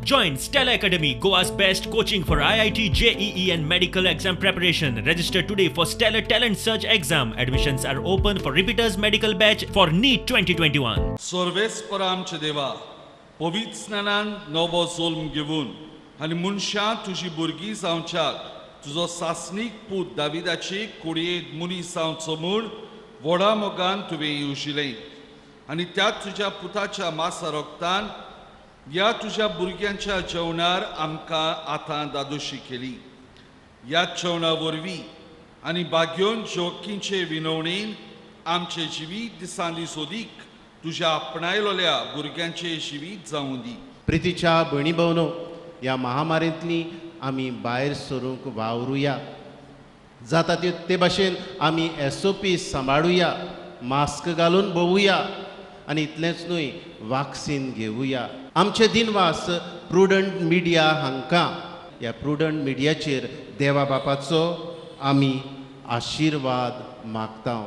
Join Stella Academy, Goa's best coaching for IIT, JEE and medical exam preparation. Register today for Stellar Talent Search exam. Admissions are open for repeaters medical batch for NEET 2021. सर्वेस्पर आमचे देवा, पवित्र स्नानान नवो जल्म घेवन आनी मनशां तुजी भुरगीं जावच्याक तुजो सासनीक पूत दाविदाची कुडयेंत मनीस जावचो म्हूण व्हडा मोगान तुवें येवजिलें आनी त्या तुज्या पुताच्या मासा रोगतान ह्या तुज्या भुरग्यांच्या जेवणार आमकां आतां दादोशी केली. ह्या जेवणा वरवीं आनी बाग्योन जोखींचे विनवणेन आमचे जिवीत दिसान दीस ओदीक तुज्या आपणायलोल्या भुरग्यांचे जिवीत जावं दी. प्रितीच्या भयणी भवनो, ह्या महामारींतली आमी भायर सरूंक वावरुया. जाता ते भाशेन आमी SOP सांबाळुया, मास्क घालून भोवुया आनी इतलेंच न्हय, वॅक्सीन घेवुया. आमचे दिनवास प्रुडंट मिडिया हांकां, ह्या प्रुडंट मिडियाचेर देवा बापाचो आमी आशिर्वाद मागता.